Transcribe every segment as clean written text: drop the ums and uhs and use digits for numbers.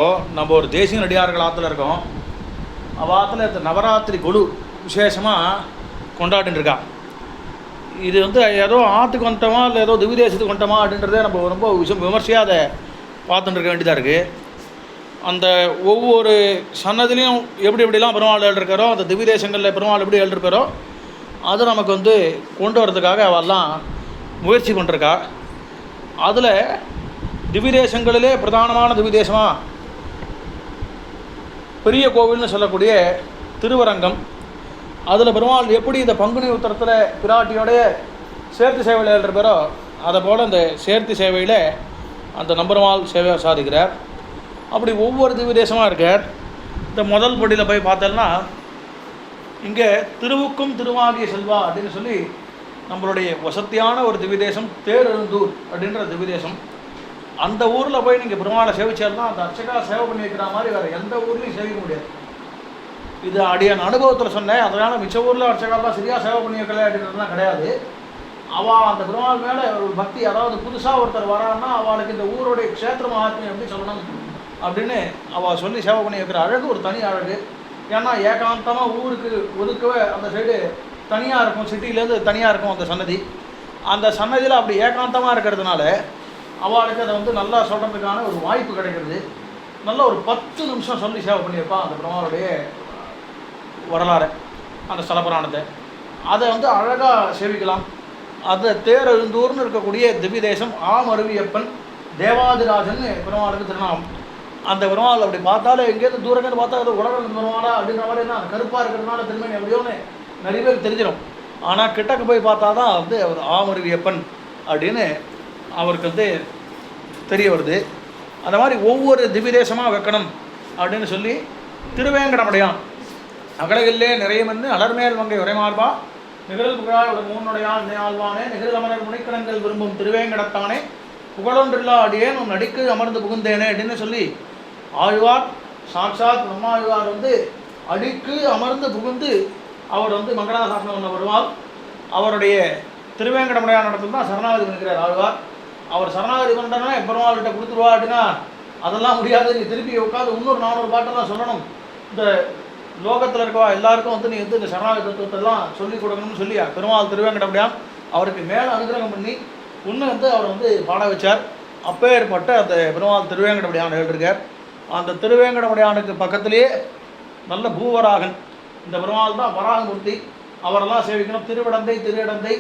நம்ம ஒரு தேசிய நடிகார்கள் ஆற்றுல இருக்கோம். அவள் ஆற்றுல இந்த நவராத்திரி கொலு விசேஷமாக கொண்டாடிட்டுருக்கா. இது ஏதோ ஆற்றுக்கு வந்துட்டோமா இல்லை ஏதோ திவ்யதேசத்துக்கு வந்துட்டோமா அப்படின்றதே நம்ம ரொம்ப விமர்சையாக அதை பார்த்துட்டு இருக்க வேண்டியதாக இருக்குது. அந்த ஒவ்வொரு சன்னதிலையும் எப்படி எப்படிலாம் பெருமாள் எழுதிருக்காரோ, அந்த திவ்யதேசங்களில் பெருமாள் எப்படி எழுதிருப்பாரோ அதை நமக்கு கொண்டு வரதுக்காக அவெல்லாம் முயற்சி பண்ணிருக்கா. அதில் திவ்யதேசங்களிலே பிரதானமான திவ்யதேசமாக பெரிய கோவில்னு சொல்லக்கூடிய திருவரங்கம். அதில் பெருமாள் எப்படி இந்த பங்குனி உத்தரத்தில் பிராட்டியோடைய சேர்த்தி சேவையில் எழுதுறப்போ அதை போல் இந்த சேர்த்தி சேவையில் அந்த நம்பெருமாள் சேவையை சாதிக்கிறார். அப்படி ஒவ்வொரு திவ்யதேசமாக இருக்கார். இந்த முதல் படியில் போய் பார்த்தோம்னா இங்கே திருவுக்கும் திருவாகிய செல்வா அப்படின்னு சொல்லி நம்மளுடைய வசத்தியான ஒரு திவ்யதேசம் தேரெழுந்தூர் அப்படின்ற திவ்யதேசம். அந்த ஊரில் போய் நீங்கள் பெருமாளை சேவிச்சார்னா அந்த அர்ச்சகா சேவை பண்ணி வைக்கிற மாதிரி வேறு எந்த ஊர்லேயும் சேவிக்க முடியாது. இது அடியான அனுபவத்தில் சொன்னேன். அதனால் மிச்ச ஊரில் அர்ச்சகாலாம் சரியாக சேவை பண்ணி வைக்கல அப்படின்றதுலாம் கிடையாது. அவள் அந்த பெருமாள் மேலே ஒரு பக்தி, அதாவது புதுசாக ஒருத்தர் வரான்னா அவளுக்கு இந்த ஊருடைய க்ஷேத்திர மகாத்மியம் எப்படி சொல்லணும் அப்படின்னு அவள் சொல்லி சேவை பண்ணி வைக்கிற அழகு ஒரு தனி அழகு. ஏன்னா ஏகாந்தமாக ஊருக்கு ஒதுக்கவே அந்த சைடு தனியாக இருக்கும், சிட்டிலேருந்து தனியாக இருக்கும் அந்த சன்னதி. அந்த சன்னதியில் அப்படி ஏகாந்தமாக இருக்கிறதுனால அவளுக்கு அதை நல்லா சொல்கிறதுக்கான ஒரு வாய்ப்பு கிடைக்கிறது. நல்ல ஒரு 10 நிமிஷம் சொல்லி சேவை பண்ணியிருப்பான் அந்த பெருமாளுடைய வரலாறு, அந்த ஸ்தலபுராணத்தை. அதை அழகாக சேவிக்கலாம். அந்த தேரெழுந்தூர்னு இருக்கக்கூடிய திவ்யதேசம் ஆமருவியப்பன் தேவாதிராஜன் பெருமாளுக்கு திருநாமம். அந்த பெருமாள் அப்படி பார்த்தாலே எங்கேயிருந்து தூரங்கன்னு பார்த்தா அது உலகம் பெருமாளா அப்படின்ற மாதிரி தான் கருப்பாக இருக்கிறதுனால திருமணி எப்படியோன்னு நிறைய பேர் தெரிஞ்சிடும். ஆனால் கிட்டக்கு போய் பார்த்தா தான் அவர் ஆமருவியப்பன் அப்படின்னு அவருக்கு தெரிய வருது. அந்த மாதிரி ஒவ்வொரு திவ்யதேசமாக வைக்கணும் அப்படின்னு சொல்லி திருவேங்கடமுடையான் அகலகில்லே நிறைய மண்ணு அலர்மேல் மங்கை உரைமார்பா நிகழ் புகழாய் உட மூன்னுடையான் நினையாழ்வானே நிகழ் அமரர் முனைக்கணங்கள் விரும்பும் திருவேங்கடத்தானே புகழொன்றில்லா அடியேன் உன் அடிக்கு அமர்ந்து புகுந்தேனே அப்படின்னு சொல்லி ஆழ்வார் சாட்சாத் நம்மாழ்வார் அடிக்கு அமர்ந்து புகுந்து அவர் மங்களாசாசனம் பண்ண வருவார். அவருடைய திருவேங்கடமுடையான் இடத்துல தான் சரணாகதி பண்ணிக்கிறார் ஆழ்வார். அவர் சரணாகதி பண்ணுறனா பெருமாள்கிட்ட கொடுத்துருவா அப்படின்னா அதெல்லாம் முடியாது. நீ திருப்பி உட்காந்து இன்னொரு 400 பாட்டெல்லாம் சொல்லணும். இந்த லோகத்தில் இருக்கவா எல்லாருக்கும் நீ இந்த சரணாகதி தத்துவத்தெல்லாம் சொல்லிக் கொடுக்கணும்னு சொல்லி பெருமாள் திருவேங்கடமுடையான் அவருக்கு மேலே அனுகிரகம் பண்ணி இன்னும் அவர் பாட வச்சார். அப்பேற்பட்ட அந்த பெருமாள் திருவேங்கடமுடையான் எழுதியிருக்கார். அந்த திருவேங்கடமுடையானுக்கு பக்கத்திலேயே நல்ல பூவராகன் இந்த பெருமாள் தான் வராகமூர்த்தி. அவரெல்லாம் சேவிக்கணும். திருவிடந்தை திருவிடந்தை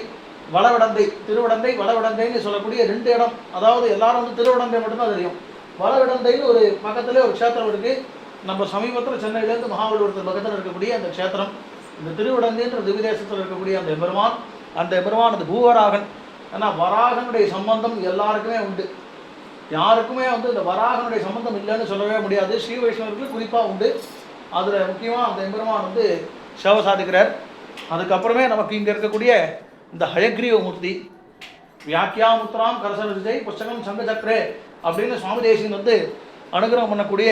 வளவிடந்தை திருவிடந்தை வளவிடந்தைன்னு சொல்லக்கூடிய 2 இடம். அதாவது எல்லாரும் திருவிடந்தை மட்டும்தான் தெரியும். வளவிடந்தைன்னு ஒரு பக்கத்திலே ஒரு க்ஷேத்திரம் இருக்குது. நம்ம சமீபத்தில் சென்னையிலேருந்து மகாபலிபுரத்து பக்கத்தில் இருக்கக்கூடிய அந்த க்ஷேத்திரம் இந்த திருவிடந்தைன்ற திவ்யதேசத்தில் இருக்கக்கூடிய அந்த பெருமான். அந்த பெருமான் அந்த பூவராகன். ஏன்னா வராகனுடைய சம்பந்தம் எல்லாருக்குமே உண்டு. யாருக்குமே இந்த வராகனுடைய சம்பந்தம் இல்லைன்னு சொல்லவே முடியாது. ஸ்ரீ வைஷ்ணவர்களுக்கு குறிப்பாக உண்டு. அதில் முக்கியமாக அந்த எம்பெருமான் சேவை சாதிக்கிறார். அதுக்கப்புறமே நமக்கு இங்கே இருக்கக்கூடிய இந்த ஹயக்ரீவ மூர்த்தி வியாக்கியாமுத்ராம் கரசர விஜய் புஸ்தகம் சங்கச்சக்கரே அப்படின்னு சுவாமி தேசிகன் அனுகிரகம் பண்ணக்கூடிய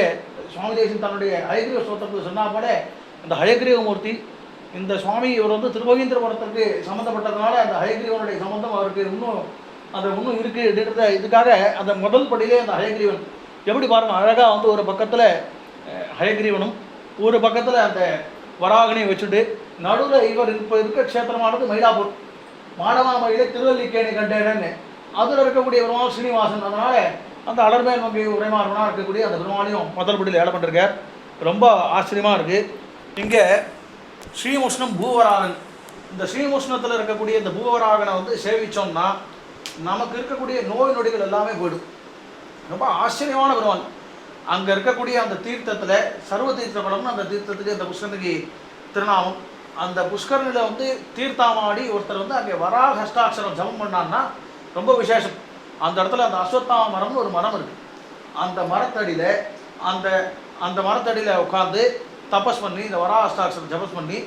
சுவாமி தேசிகன் தன்னுடைய ஹயக்ரீவ ஸ்தோத்திரத்தில் சொன்னாப்பட இந்த ஹயக்ரீவ மூர்த்தி இந்த சுவாமி இவர் திருவகீந்திரபுரத்துக்கு சம்மந்தப்பட்டதுனால அந்த ஹயக்ரீவனுடைய சம்பந்தம் அவருக்கு இன்னும் இருக்குது அப்படின்றத இதுக்காக அந்த முதல் படியிலே அந்த ஹயக்ரீவன் எப்படி பாருங்கள் அழகாக ஒரு பக்கத்தில் ஹயக்ரீவனும் ஒரு பக்கத்தில் அந்த வராகனையும் வச்சுட்டு நடுவில் இவர் இப்போ இருக்க க்ஷேத்திரமானது மயிலாப்பூர் மாடமாமயிலே திருவல்லிக்கேணி கண்டேன்னு அதில் இருக்கக்கூடிய பெருமாள் ஸ்ரீனிவாசன். அதனால் அந்த அலர்மேல் மங்கை உரைமாறனாக இருக்கக்கூடிய அந்த பெருமாளையும் முதல் படியில் ஏழை பண்ணிருக்கார். ரொம்ப ஆச்சரியமாக இருக்குது. இங்கே ஸ்ரீமுஷ்ணம் பூவராகன். இந்த ஸ்ரீமுஷ்ணத்தில் இருக்கக்கூடிய இந்த பூவராகனை சேவித்தோம்னா நமக்கு இருக்கக்கூடிய நோய் நொடிகள் எல்லாமே போயிடும். ரொம்ப ஆச்சரியமான பெருமாள். அங்கே இருக்கக்கூடிய அந்த தீர்த்தத்தில் சர்வ தீர்த்த படம்னு அந்த தீர்த்தத்துக்கு அந்த புஷ்கரணிக்கு திருநாமம். அந்த புஷ்கரணியில் தீர்த்தாமாடி ஒருத்தர் அங்கே வராக அஷ்டாட்சரம் ஜபம் பண்ணான்னா ரொம்ப விசேஷம். அந்த இடத்துல அந்த அஸ்வத்தாம மரம்னு ஒரு மரம் இருக்குது. அந்த மரத்தடியில் அந்த மரத்தடியில் உட்காந்து தபஸ் பண்ணி இந்த வராக அஷ்டாட்சரம் ஜபஸ் பண்ணி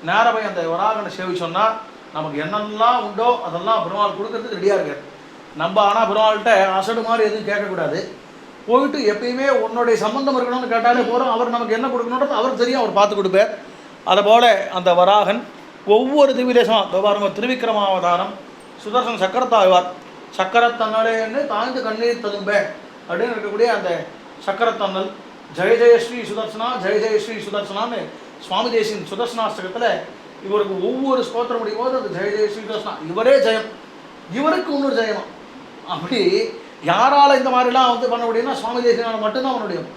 நேராக போய் அந்த வராகனை சேவிச்சோம்னா நமக்கு என்னெல்லாம் உண்டோ அதெல்லாம் பெருமாள் கொடுக்கறதுக்கு ரெடியாக இருக்கார். நம்ம ஆனால் பெருமாள்கிட்ட அசடு மாதிரி எதுவும் கேட்கக்கூடாது. போயிட்டு எப்பயுமே உன்னுடைய சம்பந்தம் இருக்கணும்னு கேட்டாலே போகிறோம். அவர் நமக்கு என்ன கொடுக்கணுன்றது அவருக்கு தெரியும், அவர் பார்த்து கொடுப்பார். அதுபோல் அந்த வராகன் ஒவ்வொரு திவ்யதேசமாக பாருங்க. திருவிக்கிரமாவதாரம் சுதர்சன் சக்கரத்தாழ்வார் சக்கரத்தன்னலேன்னு தாய்ந்து கண்ணீர் ததும்பே அப்படின்னு இருக்கக்கூடிய அந்த சக்கரத்தன்னல் ஜெய ஜெய ஸ்ரீ சுதர்சனா, ஜெய ஜெய ஸ்ரீ சுதர்சனான்னு சுவாமி தேசிகன் சுதர்சனாஷ்டகத்தில் இவருக்கு ஒவ்வொரு ஸ்தோத்திரம் முடியும் போது அந்த ஜெய ஜெய ஸ்ரீ சுதர்சனா இவரே ஜெயம், இவருக்கு இன்னொரு ஜெயமா. அப்படி யாரால் இந்த மாதிரிலாம் வந்து பண்ண முடியும்னா சுவாமி தேசிகனால் மட்டும்தான் பண்ண முடியும்.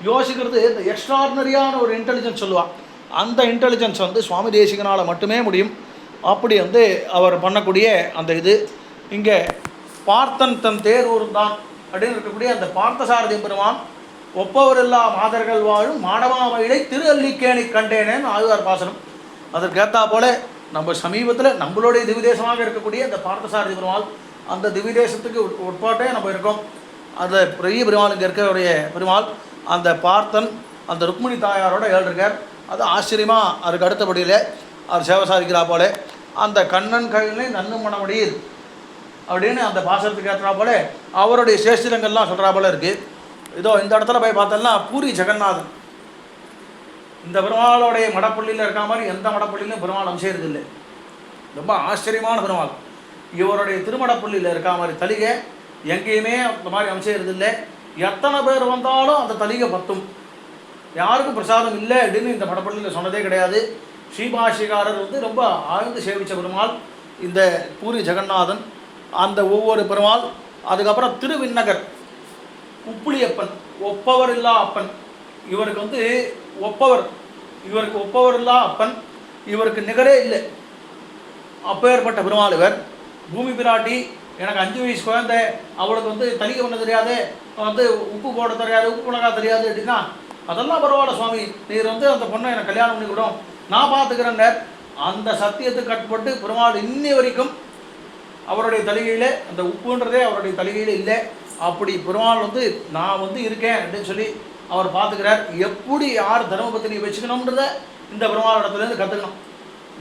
யோசிக்கிறது இந்த எக்ஸ்ட்ராடினரியான ஒரு இன்டெலிஜென்ஸ் சொல்லுவாள், அந்த இன்டெலிஜென்ஸ் வந்து சுவாமி தேசிகனால் மட்டுமே முடியும். அப்படி வந்து அவர் பண்ணக்கூடிய அந்த இது இங்கே பார்த்தன் தன் தேரூர் தான் அப்படின்னு இருக்கக்கூடிய அந்த பார்த்தசாரதி பெருமான் ஒப்பவரில்லா மாதர்கள் வாழும் மாடமாமயிலை திரு அல்லிக்கேணி கண்டேனேன்னு ஆழ்வார் பாசனம். அதற்கேற்றா போல நம்ம சமீபத்தில் நம்மளுடைய திவிதேசமாக இருக்கக்கூடிய அந்த பார்த்தசாரதி பெருமாள், அந்த திவிதேசத்துக்கு உட்பாட்டே நம்ம இருக்கோம். அந்த பெரிய பெருமாள் இங்கே இருக்கக்கூடிய பெருமாள் அந்த பார்த்தன் அந்த ருக்மிணி தாயாரோட ஏழ்ருக்கார். அது ஆச்சரியமாக அதுக்கு அடுத்தபடியில் அவர் சேவை சாதிக்கிறா போல அந்த கண்ணன் கையிலே நன்னு மணமடியில் அப்படின்னு அந்த பாசனத்துக்கு ஏற்றா போல அவருடைய சேஷ்டிரங்கள்லாம் சொல்கிறா போல இருக்குது. இதோ இந்த இடத்துல போய் பார்த்தோம்னா பூரி ஜெகநாதன் இந்த பெருமாளுடைய மடப்பள்ளியில் இருக்கா மாதிரி எந்த மடப்பள்ளியிலும் பெருமாள் அம்சம் இல்லை. ரொம்ப ஆச்சரியமான பெருமாள். இவருடைய திருமடப்பள்ளியில் இருக்கா மாதிரி தலிகை எங்கேயுமே அந்த மாதிரி அம்சம் இல்லை. எத்தனை பேர் வந்தாலும் அந்த தலிகை பத்தும், யாருக்கும் பிரசாதம் இல்லை அப்படின்னு இந்த மடப்பள்ளியில் சொன்னதே கிடையாது. ஸ்ரீபாஷிகாரர் வந்து ரொம்ப ஆழ்ந்து சேவித்த பெருமாள் இந்த பூரி ஜெகநாதன். அந்த ஒவ்வொரு பெருமாள் அதுக்கப்புறம் திருவிண்ணகர் உப்புளியப்பன் ஒப்பவர் இல்லா அப்பன், இவருக்கு வந்து ஒப்பவர், இவருக்கு ஒப்பவர் இல்லா அப்பன், இவருக்கு நிகரே இல்லை. அப்பேற்பட்ட பெருமாள் இவர். பூமி பிராட்டி எனக்கு 5 வயசு குழந்தை, அவளுக்கு வந்து தலிகை பண்ண தெரியாது, வந்து உப்பு போட தெரியாது, உப்பு மிளகா தெரியாது அப்படின்னா அதெல்லாம் பரவாயில்ல சுவாமி, நீர் வந்து அந்த பொண்ணை எனக்கு கல்யாணம் பண்ணி விடும், நான் பார்த்துக்கிறேங்க. அந்த சத்தியத்துக்கு கட்பட்டு பெருமாள் இன்னி வரைக்கும் அவருடைய தலிகையில் அந்த உப்புன்றதே அவருடைய தலிகையில் இல்லை. அப்படி பெருமாள் வந்து நான் வந்து இருக்கேன் அப்படின்னு சொல்லி அவர் பார்த்துக்கிறார். எப்படி யார் தர்மபத்தினி வச்சுக்கணுன்றத இந்த பெருமாள் இடத்துலேருந்து கற்றுக்கணும்.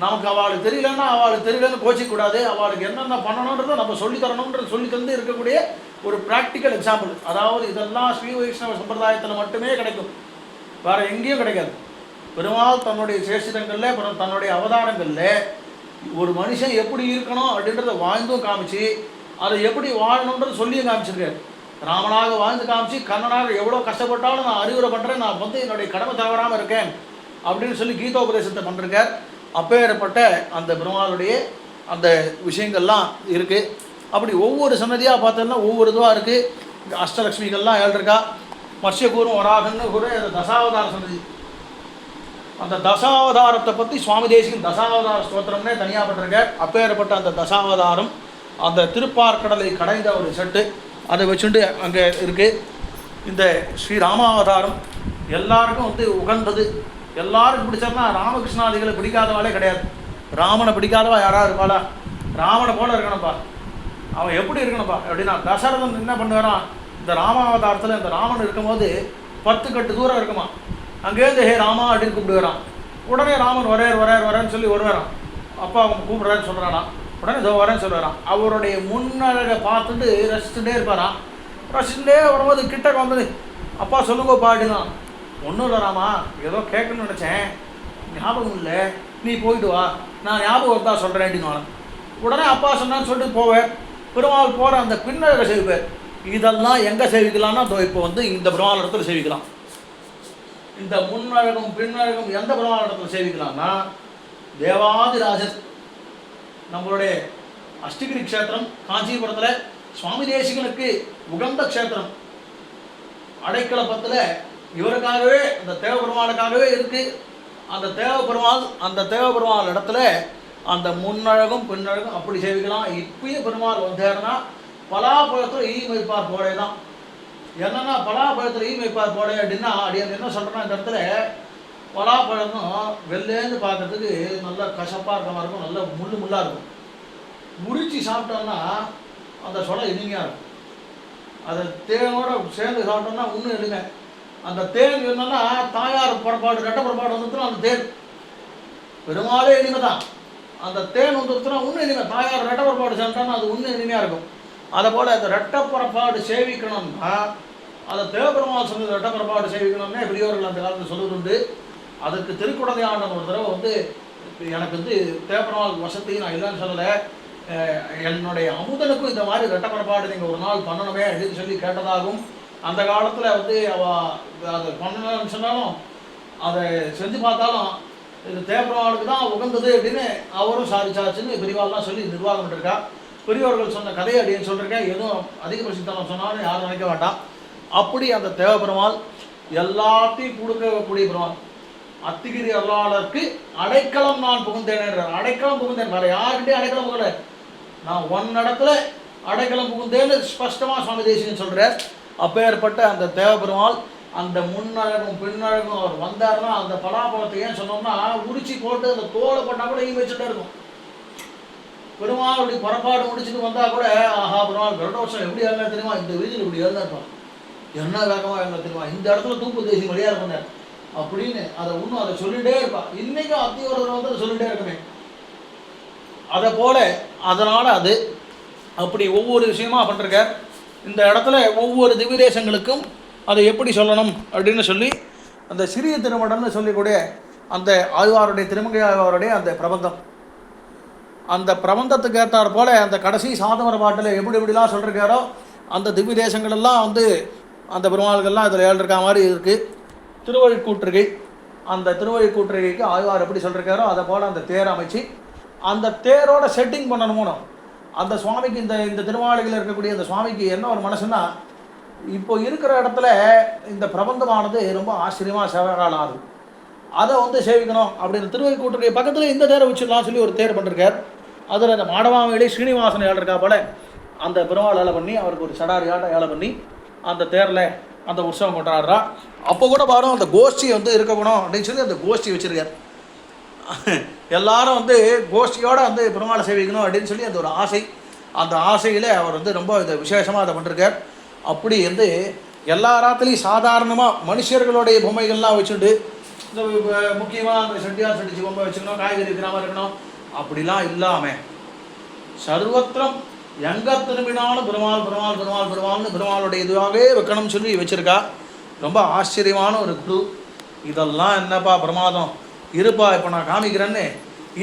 நமக்கு அவளுக்கு தெரியலன்னா அவளுக்கு தெரியலன்னு கோச்சிக்கூடாது. அவளுக்கு என்னென்ன பண்ணணுன்றதை நம்ம சொல்லித்தரணுன்றது சொல்லி தந்து இருக்கக்கூடிய ஒரு ப்ராக்டிக்கல் எக்ஸாம்பிள். அதாவது இதெல்லாம் ஸ்ரீ வைஷ்ணவ சம்பிரதாயத்தில் மட்டுமே கிடைக்கும், வேறு எங்கேயும் கிடைக்காது. பெருமாள் தன்னுடைய சேஷிதங்களில் தன்னுடைய அவதாரங்களில் ஒரு மனுஷன் எப்படி இருக்கணும் அப்படின்றத வாழ்ந்தும் காமிச்சு அதை எப்படி வாழணுன்றது சொல்லியும் காமிச்சிருக்காரு. ராமனாக வாழ்ந்து காமிச்சு கண்ணனாக எவ்வளோ கஷ்டப்பட்டாலும் நான் அறிவுரை பண்ணுறேன், நான் வந்து என்னுடைய கடமை தவறாமல் இருக்கேன் அப்படின்னு சொல்லி கீதோபதேசத்தை பண்ணிருக்கார். அப்பேற்பட்ட அந்த பெருமாளுடைய அந்த விஷயங்கள்லாம் இருக்குது. அப்படி ஒவ்வொரு சன்னதியாக பார்த்தோம்னா ஒவ்வொரு இதுவாக இருக்குது. இந்த அஷ்டலக்ஷ்மிகள்லாம் ஏழ்ருக்கா, மத்ஸ்யகூரும் வராகன்னு கூட அந்த தசாவதார சன்னதி. அந்த தசாவதாரத்தை பற்றி சுவாமி தேசிகன் தசாவதார ஸ்தோத்திரம்னே தனியாக பண்ணிருக்கார். அப்பேற்பட்ட அந்த தசாவதாரம் அந்த திருப்பார்கடலை கடைந்த ஒரு செட்டு அதை வச்சுட்டு அங்கே இருக்குது. இந்த ஸ்ரீராமாவதாரம் எல்லாருக்கும் வந்து உகந்தது, எல்லாருக்கும் பிடிச்சதுனா ராமகிருஷ்ணாதிகளை பிடிக்காதவாளே கிடையாது. ராமனை பிடிக்காதவா யாராவது இருப்பாளா? ராமனை போல இருக்கணும்ப்பா, அவன் எப்படி இருக்கணும்ப்பா அப்படின்னா தசரதன் என்ன பண்ணுவாரான், இந்த ராமாவதாரத்தில் இந்த ராமன் இருக்கும்போது 10 கட்டு தூரம் இருக்குமா, அங்கேருந்து ஹே ராமா அப்படின்னு கூப்பிடுவாரான். உடனே ராமன் வரேன்னு சொல்லி வருவாரான். அப்பா அவங்க கூப்பிட்றான்னு சொல்கிறானா, உடனே இதோ வரேன்னு சொல்லுவாரான். அவருடைய முன்னழகை பார்த்துட்டு ரசிச்சுட்டே இருப்பாரான். ரசிச்சுட்டே வரும்போது கிட்ட வந்து அப்பா சொல்லுங்கப்பா அப்படின்னா, ஒன்றும் இல்லை ராமா, ஏதோ கேட்கணும்னு நினச்சேன், ஞாபகம் இல்லை, நீ போயிட்டு வா, நான் ஞாபகம் வந்தா சொல்கிறேன் அப்படின்னு. உடனே அப்பா சொன்னான்னு சொல்லிட்டு போவேன். பெருமாள் போகிற அந்த பின்னழகை சேவிப்பார். இதெல்லாம் எங்கே சேவிக்கலாம்னா இப்போ வந்து இந்த பெருமாள் இடத்துல சேவிக்கலாம். இந்த முன்னழகும் பின்னழகும் எந்த பெருமாள் இடத்துல சேவிக்கலாம்னா தேவாதிராஜன் நம்மளுடைய அஷ்டகிரி க்ஷேத்திரம் காஞ்சிபுரத்தில் சுவாமி தேசிகனுக்கு உகந்த க்ஷேத்திரம். அடைக்கலப்பத்தில் இவருக்காகவே அந்த தேவபெருமாளுக்காகவே இருக்குது. அந்த தேவபெருமாள் இடத்துல அந்த முன்னழகும் பின்னழகும் அப்படி சேவிக்கலாம். இப்பயும் பெருமாள் வந்தாருன்னா பலாப்பழத்தில் ஈ வைப்பார் போடே தான். என்னென்னா பலாப்பழத்தில் ஈ வைப்பார் போடே அப்படின்னா அப்படின்னு என்ன சொல்கிறேன்னா, இந்த இடத்துல பலாப்பழமும் வெளிலேருந்து பார்க்குறதுக்கு நல்லா கசப்பாக இருக்க மாதிரி இருக்கும், நல்லா முள்ளாக இருக்கும். முறிச்சு சாப்பிட்டோம்னா அந்த சொலை இனிமையாக இருக்கும். அதை தேனோட சேர்ந்து சாப்பிட்டோம்னா இன்னும் இனிமை. அந்த தேன் என்னன்னா தாயார் புறப்பாடு ரெட்ட புறப்பாடு வந்துட்டுனா அந்த தேன் பெருமாளே இனிமை தான். அந்த தேன் வந்துருச்சுன்னா இன்னும் இனிமை. தாயார் ரெட்ட புறப்பாடு சாப்பிட்டோம்னா அது இன்னும் இனிமையாக இருக்கும். அதை போல் அந்த ரெட்ட புறப்பாடு சேவிக்கணும்னா அதை தேவபெருமாள் சொன்னது ரெட்ட புறப்பாடு சேவிக்கணும்னே பெரியவர்கள் அந்த காலத்தில் சொல்லுதுண்டு. அதுக்கு திருக்குடந்தை ஆண்டன் ஒரு தடவை வந்து எனக்கு வந்து தேவபெருமாள் வசதி நான் இல்லைன்னு சொல்லலை, என்னுடைய அமுதனுக்கும் இந்த மாதிரி ரெட்ட புறப்பாடு நீங்கள் ஒரு நாள் பண்ணணுமே அப்படின்னு சொல்லி கேட்டதாகவும் அந்த காலத்தில் வந்து அதை பண்ணணும்னு சொன்னாலும் அதை செஞ்சு பார்த்தாலும் இது தேவபெருமாளுக்கு தான் உகந்தது அப்படின்னு அவரும் சாதிச்சாச்சுன்னு பெரியவாள்லாம் சொல்லி நிர்வாகம் பண்ணிருக்கா. பெரியவர்கள் சொன்ன கதையை அப்படின்னு சொல்லியிருக்கேன். எதுவும் அதிக பிரசித்தம் சொன்னாலும் யாரும் நினைக்க வேண்டாம். அப்படி அந்த தேவபெருமாள் எல்லாத்தையும் கொடுக்கக்கூடிய பெருமாள். அத்திகிரி அருளாளருக்கு அடைக்கலம் நான் புகுந்தேன். அடைக்கலம் புகுந்தேன், வேற யாருக்கிட்டே அடைக்கலம் புகழ, நான் ஒன்னிடத்துல அடைக்கலம் புகுந்தேன்னு ஸ்பஷ்டமாக சுவாமி தேசிகன் சொல்கிறார். அப்பேற்பட்ட அந்த தேவபெருமாள் அந்த முன்னழகும் பின்னழகும் அவர் வந்தார்னா அந்த பலாபலத்தை ஏன் சொன்னோம்னா உரிச்சி போட்டு அந்த தோலை போட்டால் கூட ஈ வச்சுட்டே இருக்கும். பெருமாள் அப்படி புறப்பாடு முடிச்சுட்டு வந்தால் கூட ஆஹா பெருமாள் கருடோஷம் எப்படி இருந்தா தெரியுமா, இந்த வீதியில் இப்படி இருந்தா இருப்பான், என்ன வேகமாக இருந்தா தெரியுமா, இந்த இடத்துல தூப்பு தேசி மரியாதை பண்ணார் அப்படின்னு அதை இன்னும் அதை சொல்லிகிட்டே இருப்பான். இன்னைக்கும் அத்தியோரத்தில் வந்து அதை சொல்லிகிட்டே இருக்குமே. அதை போல அதனால் அது அப்படி ஒவ்வொரு விஷயமா பண்ணிருக்கார். இந்த இடத்துல ஒவ்வொரு திவ்யதேசங்களுக்கும் அதை எப்படி சொல்லணும் அப்படின்னு சொல்லி அந்த சிறிய திருமடம்னு சொல்லிக்கூடிய அந்த ஆழ்வாருடைய திருமங்கை ஆழ்வாருடைய அந்த பிரபந்தம், அந்த பிரபந்தத்துக்கு ஏற்றார் போல் அந்த கடைசி சாதமர பாட்டில் எப்படி எப்படிலாம் சொல்லியிருக்காரோ அந்த திவ்ய தேசங்களெல்லாம் வந்து அந்த பெருமாள்கள்லாம் இதில் ஏழ்ருக்கா மாதிரி இருக்குது. திருவழிக்கூற்றுகை, அந்த திருவழிக்கூற்றுகைக்கு ஆழ்வார் எப்படி சொல்லியிருக்காரோ அதை போல் அந்த தேர் அமைச்சு அந்த தேரோட செட்டிங் பண்ணணுமோ அந்த சுவாமிக்கு இந்த திருமாளிகையில் இருக்கக்கூடிய அந்த சுவாமிக்கு என்ன ஒரு மனசுன்னா, இப்போ இருக்கிற இடத்துல இந்த பிரபந்தமானது ரொம்ப ஆச்சரியமாக சேவகாலம் ஆகுது, அதை வந்து சேவிக்கணும் அப்படின்னு திருவழிக்கூற்றுகை பக்கத்தில் இந்த தேரை வச்சுக்கலாம் சொல்லி ஒரு தேர் பண்ணிருக்கார். அதில் அந்த மாடவாமையிலே ஸ்ரீனிவாசன் ஏழை இருக்கா போல அந்த பெருமாள் ஏழை பண்ணி அவருக்கு ஒரு சடாரியாட்ட ஏழை பண்ணி அந்த தேரில் அந்த உற்சவம் கொண்டாடுறா. அப்போ கூட பாரும் அந்த கோஷ்டி வந்து இருக்கணும் அப்படின்னு சொல்லி அந்த கோஷ்டி வச்சுருக்கார். எல்லாரும் வந்து கோஷ்டியோடு வந்து பெருமாளை சேவிக்கணும் அப்படின்னு சொல்லி அந்த ஒரு ஆசை, அந்த ஆசையில் அவர் வந்து ரொம்ப இதை விசேஷமாக அதை பண்ணிருக்கார். அப்படி வந்து எல்லா ராத்திலையும் சாதாரணமாக மனுஷர்களுடைய பொம்மைகள்லாம் வச்சுட்டு இந்த முக்கியமாக அந்த செட்டியார் செட்டிச்சு பொம்மை வச்சுக்கணும், காய்கறி இருக்கிற மாதிரி இருக்கணும், அப்படிலாம் இல்லாமல் சர்வத்திரம் எங்கே திரும்பினாலும் பெருமாள் பெருமாள் பெருமாள் பெருமாள்னு பெருமாளுடைய இதுவாகவே வைக்கணும்னு சொல்லி வச்சுருக்கா. ரொம்ப ஆச்சரியமான ஒரு குழு. இதெல்லாம் என்னப்பா பிரமாதம் இருப்பா, இப்போ நான் காமிக்கிறேன்னு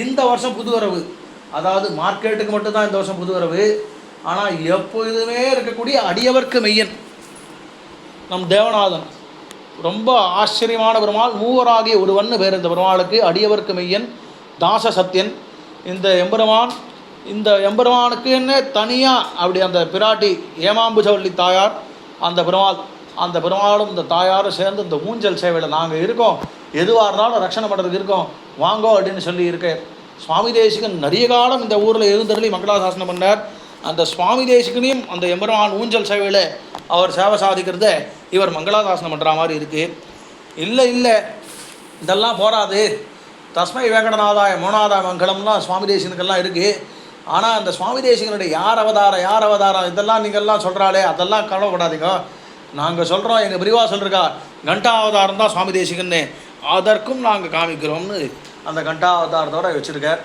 இந்த வருஷம் புது வரவு, அதாவது மார்க்கெட்டுக்கு மட்டும்தான் இந்த வருஷம் புது வரவு. ஆனால் எப்பொழுதுமே இருக்கக்கூடிய அடியவர்க்கு மெய்யன் நம் தேவநாதன் ரொம்ப ஆச்சரியமான பெருமாள். மூவராகிய ஒருவன் பேர் இந்த பெருமாளுக்கு. அடியவர்க்கு மெய்யன், தாச சத்தியன். இந்த எம்பெருமானுக்கு என்ன தனியாக அப்படி அந்த பிராட்டி ஏமாம்புஜவல்லி தாயார், அந்த பெருமாளும் இந்த தாயாரும் சேர்ந்து இந்த ஊஞ்சல் சேவையில் நாங்கள் இருக்கோம், எதுவாக இருந்தாலும் ரட்சணை பண்ணுறதுக்கு இருக்கோம், வாங்கோ அப்படின்னு சொல்லி இருக்க. சுவாமி தேசிகன் நிறைய காலம் இந்த ஊரில் எழுந்தருளி மங்களாசாசனம் பண்ணார். அந்த சுவாமி தேசிகனையும் அந்த எம்பெருமான் ஊஞ்சல் சேவையில் அவர் சேவை சாதிக்கிறத இவர் மங்களாசாசனம் பண்ணுற மாதிரி இருக்குது. இல்லை இதெல்லாம் போராது, தஸ்மை வேங்கடநாதாய மோனாதாய மங்களம்லாம் சுவாமி தேசிகனுக்கெல்லாம் இருக்குது. ஆனால் அந்த சுவாமி தேசிகனுடைய யார் அவதாரம் இதெல்லாம் நீங்கள்லாம் சொல்கிறாளே அதெல்லாம் கவலைப்படாதீங்க. நாங்கள் சொல்கிறோம், எங்கள் பிரிவா சொல்லிருக்கா கண்டாவதாரம் தான் சுவாமி தேசிகன்னு, அதற்கும் நாங்கள் காமிக்கிறோம்னு அந்த கண்டாவதாரத்தோடு வச்சுருக்கார்.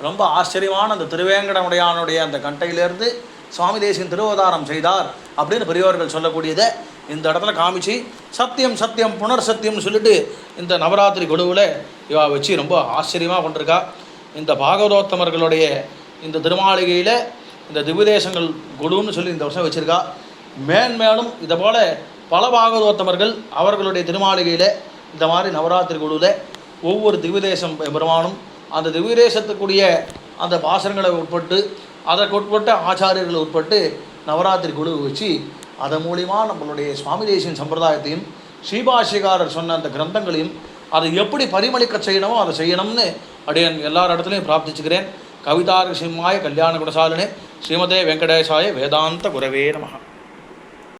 ரொம்ப ஆச்சரியமான அந்த திருவேங்கடமுடையானுடைய அந்த கண்டையிலேருந்து சுவாமி தேசிகன் திருவதாரம் செய்தார் அப்படின்னு பெரியவர்கள் சொல்லக்கூடியதை இந்த இடத்துல காமிச்சு சத்தியம் சத்தியம் புனர் சத்தியம்னு சொல்லிட்டு இந்த நவராத்திரி கொடுவில் இவா வச்சு ரொம்ப ஆச்சரியமாக பண்ணிருக்கா. இந்த பாகவதோத்தமர்களுடைய இந்த திருமாளிகையில் இந்த திவ்யதேசங்கள் கொடுன்னு சொல்லி இந்த வருஷம் வச்சுருக்கா. மேன்மேலும் இதை போல் பல பாகவதோத்தமர்கள் அவர்களுடைய திருமாளிகையில் இந்த மாதிரி நவராத்திரி குழுவில் ஒவ்வொரு திவ்யதேசம் பெருமானும் அந்த திவ்யதேசத்துக்குரிய அந்த பாசனங்களை உட்பட்டு அதற்கு உட்பட்ட ஆச்சாரியர்களை உட்பட்டு நவராத்திரி குழு வச்சு அதன் மூலிமா நம்மளுடைய சுவாமி தேசிகன் சம்பிரதாயத்தையும் ஸ்ரீபாஷ்யக்காரர் சொன்ன அந்த கிரந்தங்களையும் அதை எப்படி பரிமளிக்க செய்யணுமோ அதை செய்யணும்னு அப்படியே எல்லார் இடத்துலையும் பிரார்த்திச்சுக்கிறேன். கவிதார்க சிம்மாய கல்யாண குணசாலினே ஸ்ரீமதே வெங்கடேசாய வேதாந்த குரவே நமஹ.